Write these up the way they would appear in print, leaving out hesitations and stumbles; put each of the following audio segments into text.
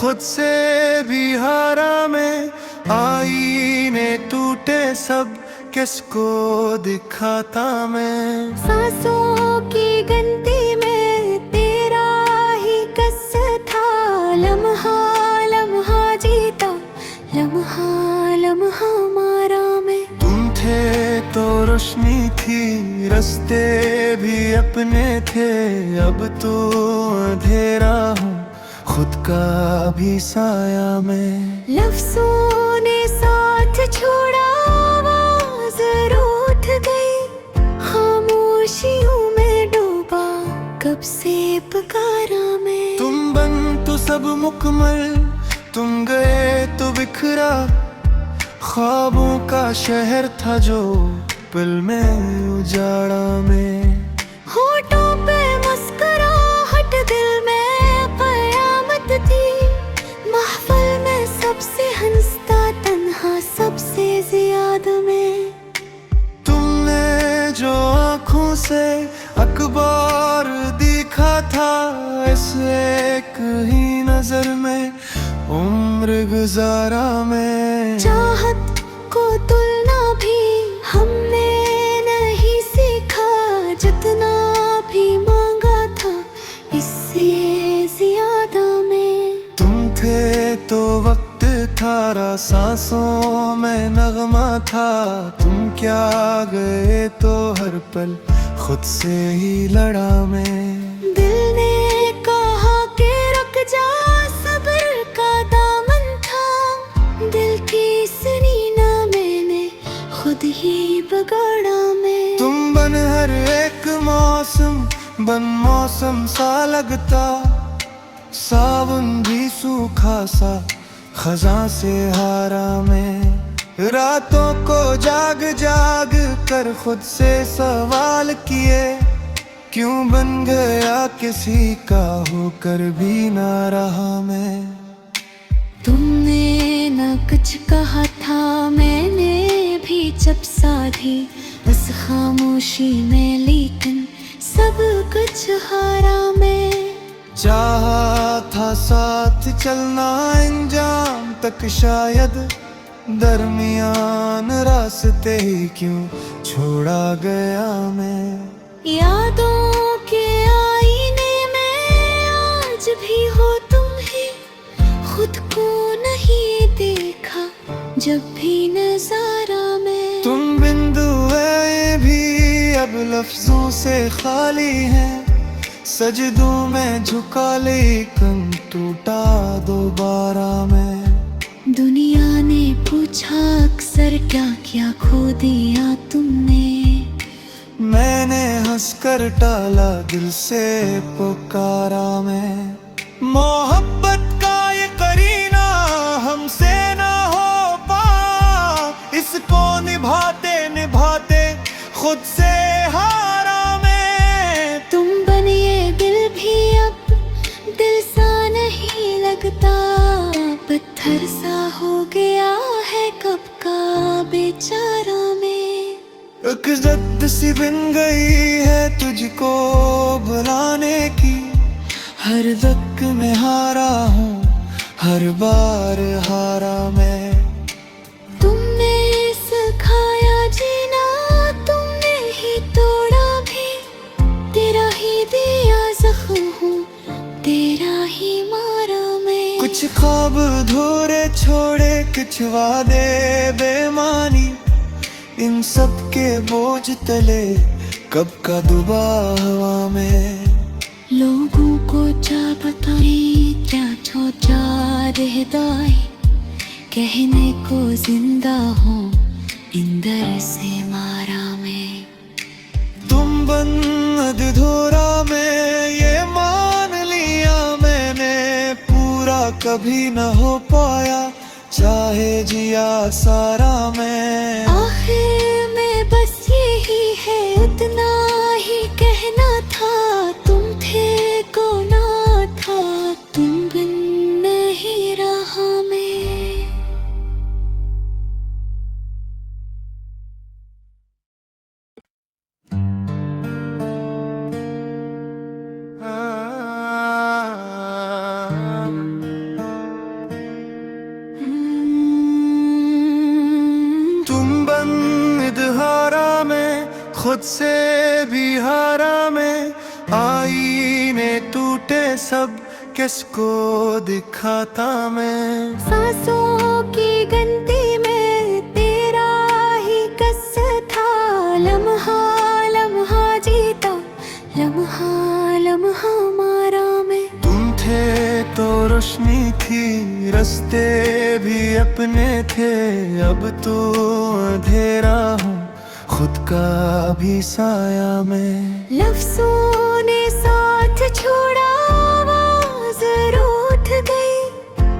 खुद से भी हारा मैं, आईने टूटे सब किसको दिखाता मैं। सांसों की गिनती में तेरा ही कस था, लम्हा लम्हा जीता, लम्हा लम्हा मारा मैं। तुम थे तो रोशनी थी, रास्ते भी अपने थे, अब तो अंधेरा हूँ, खुद का भी साया मैं। लफ्जों ने साथ छोड़ा, आवाज रूठ गई, खामोशियों में डूबा, कब से पुकारा मैं। तुम बन तो सब मुकम्मल, तुम गए तो बिखरा, ख्वाबों का शहर था जो पल में उजाड़ा में। होठों पे मुस्कुराहट, दिल में कयामत थी, महफिल में सबसे हंसता, तन्हा सबसे ज्यादा मैं। तुमने जो आँखों से अखबार देखा था, इस एक ही नजर में उम्र गुजारा मैं। चाहत को तुलना भी हमने नहीं सीखा, जितना भी मांगा था इससे ज्यादा मैं। तुम थे तो वक्त था, सांसों में नगमा था, तुम क्या गए तो हर पल खुद से ही लड़ा मैं। दिल ने कहा कि रुक जा, सब्र का दामन था, दिल की सुनी ना मैंने, खुद ही बगाड़ा मैं। तुम बन हर एक मौसम, बन मौसम सा लगता, सावन भी सूखा सा, खजा से हारा मैं। रातों को जाग जाग कर खुद से सवाल किए, क्यों बन गया किसी का होकर भी ना रहा मैं। तुमने न कुछ कहा था, मैंने भी चुप साधी उस खामोशी में, लेकिन सब कुछ हारा मैं। चाहा था साथ चलना अंजाम तक, शायद दरमियान रास्ते ही क्यों छोड़ा गया मैं। यादों के आईने में आज भी हो तुम ही, खुद को नहीं देखा जब भी नजारा में। तुम बिंदु है भी अब लफ्जों से खाली है, सजदों में झुका लेकिन टूटा दोबारा मैं। दुनिया ने पूछा अक्सर क्या क्या खो दिया तुमने, मैंने हंसकर टाला, दिल से पुकारा मैं। मोहब्बत का ये करीना हमसे ना हो पा, इसको निभाते निभाते खुद से हारा मैं। तुम बनिए दिल भी अब दिल सा नहीं लगता, पत्थर सा हो गया है कब का बेचारा मैं। एक जद सी बन गई है तुझको बुलाने की, हर दक में हारा हूँ, हर बार हारा मैं। तुमने सिखाया जीना, तुमने ही तोड़ा भी, तेरा ही दिया जख्म हूँ, तेरा ही मारा मैं। कुछ ख्वाब अधूरे छोड़े, कुछ वादे बेमानी, इन सब के बोझ तले कब का डूबा हवा में। लोगों को क्या बताए क्या छोटा रहदाई, कहने को जिंदा हूँ इंदर से मारा मैं। तुम बन अधूरा मैं ये मान लिया मैंने, पूरा कभी न हो पाया चाहे जिया सारा मैं। आखिर में बस यही है, उतना ही कहना था, तुम थे को ना था, तुम बिन नहीं रहा मैं। हारा मैं, खुद से भी हारा मैं। आईने टूटे सब, किसको दिखाता मैं। सांसों की गिनती में तेरा ही कस था। लम्हा लम्हा जीता, लम्हा लम्हा मारा मैं। तुम थे तो रोशनी थी, रास्ते भी अपने थे। अब तो अंधेरा हूँ, खुद का भी साया मैं। लफ्जों ने साथ छोड़ा, आवाज रूठ गई।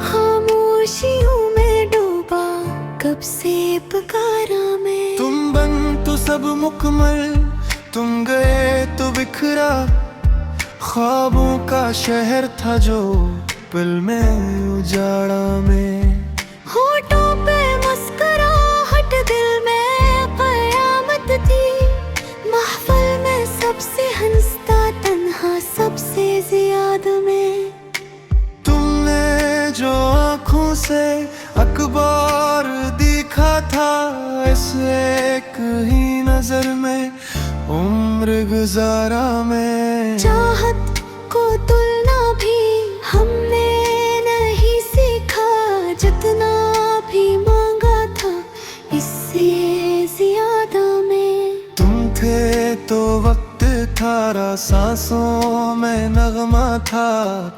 खामोशियों में डूबा, कब से पुकारा मैं। तुम बन तो सब मुकम्मल, तुम गए तो बिखरा। ख्वाबों का शहर था जो पल में उजाड़ा में। होठों पे मुस्कुराहट, दिल में कयामत थी। महफिल में सबसे हंसता, तन्हा सबसे ज्यादा मैं। तुमने जो आँखों से अखबार देखा था, इस एक ही नजर में उम्र गुजारा में। चाहत को तुलना भी हमने नहीं सीखा। जितना भी मांगा था, इससे ज्यादा मैं। तुम थे तो वक्त थारा, सांसों में नगमा था।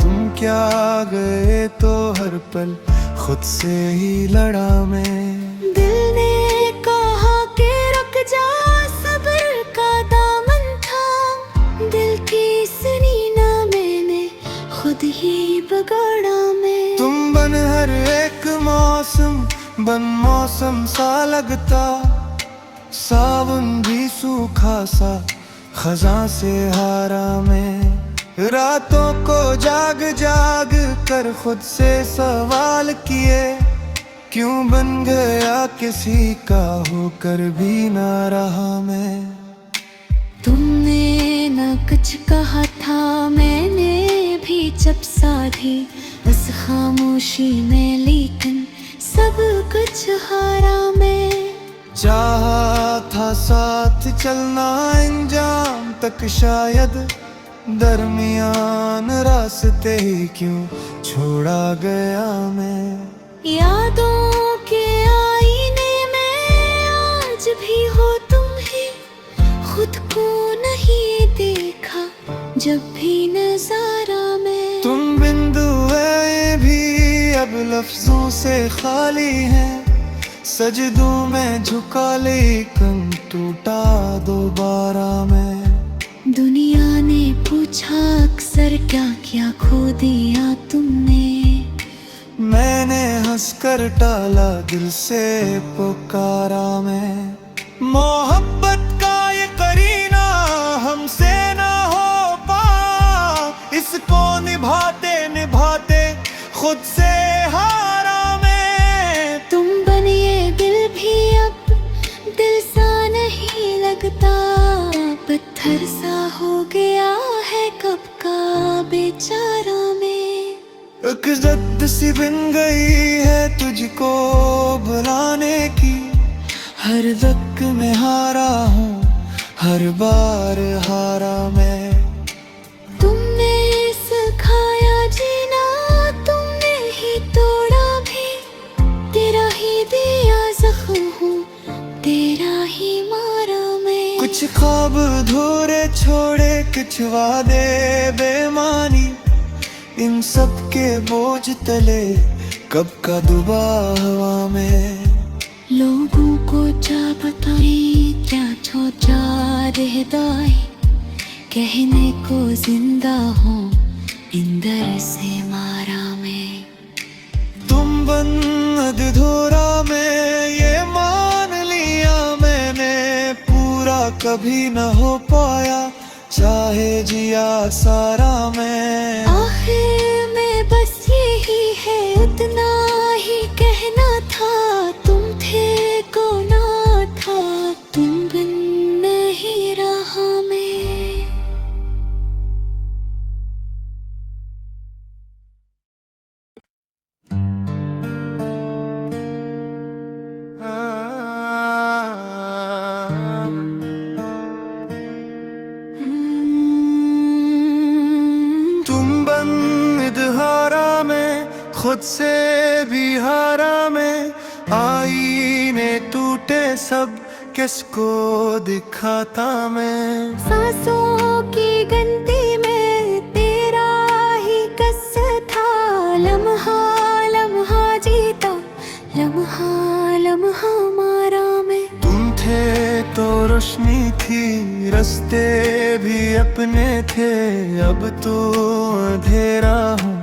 तुम क्या गए तो हर पल खुद से ही लड़ा मैं। दिल ने कहा कि रुक जा, सब्र का दामन था। दिल की सुनी ना मैंने, खुद ही बगाड़ा मैं। तुम बन हर एक मौसम, बन मौसम सा लगता। सावन भी सूखा सा, खजा से हारा मैं। रातों को जाग जाग कर खुद से सवाल किए, क्यों बन गया किसी का होकर भी ना रहा मैं। तुमने न कुछ कहा था, मैंने भी चुप साधी उस खामोशी में। लेकिन सब कुछ हारा मैं। चाहा था साथ चलना अंजाम तक, शायद दरमियान रास्ते ही क्यों छोड़ा गया मैं। यादों के आईने में आज भी हो तुम ही। खुद को नहीं देखा जब भी नजारा में। तुम बिंदु है भी अब लफ्जों से खाली है। सजदों में झुका लेकिन टूटा दोबारा मैं। दुनिया ने पूछा अक्सर, क्या क्या खो दिया तुमने। मैंने हंसकर टाला, दिल से पुकारा मैं। मोहब्बत का ये करीना हमसे ना हो पाया, इसको निभाते निभाते खुद से हारा मैं। तुम बनिए दिल भी अब दिल सा नहीं लगता। पत्थर सा हो गया है कब का बेचारा मैं। एक जद सी बन गई है तुझको बुलाने की। हर दक में हारा हूँ, हर बार हारा मैं। तुमने सिखाया जीना, तुमने ही तोड़ा भी। तेरा ही दिया जख्म हूँ, तेरा ही मारा मैं। कुछ ख्वाब अधूरे छोड़े, कुछ वादे बेमानी। इन सब के बोझ तले कब का दुबा हवा में। लोगों को क्या बताए, क्या सोचा रहदाई। कहने को जिंदा हूँ, इंदर से मारा मैं। तुम बन अधूरा में ये मान लिया मैंने। पूरा कभी न हो पाया, चाहे जिया सारा मैं। आखिर में बस यही है, उतना ही कहना था। तुम थे को ना था, तुम बिन नहीं रहा मैं। खुद से भी हारा मैं, आईने टूटे सब किसको दिखाता मैं। सांसों की गिनती में तेरा ही कस था, लम्हा लम्हा जीता, लम्हा लम्हा मारा मैं। तुम थे तो रोशनी थी, रास्ते भी अपने थे, अब तो अंधेरा हूँ,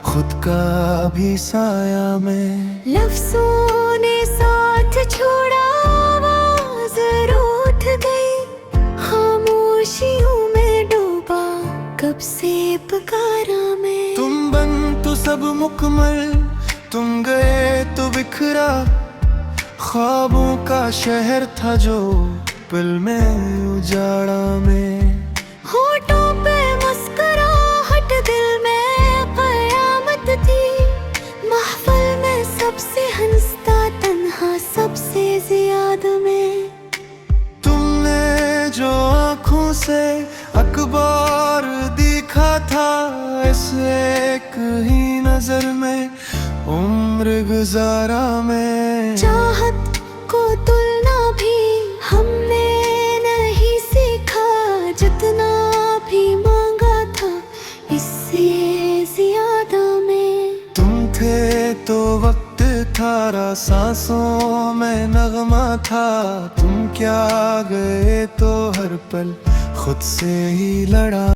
खुद का भी साया मैं। लफ्जों ने साथ छोड़ा, आवाज रूठ गई, खामोशियों में डूबा, कब से पुकारा मैं। तुम बन तो सब मुकम्मल, तुम गए तो बिखरा, ख्वाबों का शहर था जो पल में उजाड़ा में। होठों पे मुस्कुराहट, दिल में कयामत थी, महफिल में सबसे हंसता, तन्हा सबसे ज्यादा मैं। तुमने जो आँखों से अखबार देखा था, इस एक ही नजर में उम्र गुजारा में। चाहत को तुलना भी हमने नहीं सीखा, जितना भी मांगा था इससे ज्यादा में। तुम थे तो वक्त थारा, सांसों में नगमा था, तुम क्या गए तो हर पल खुद से ही लड़ा।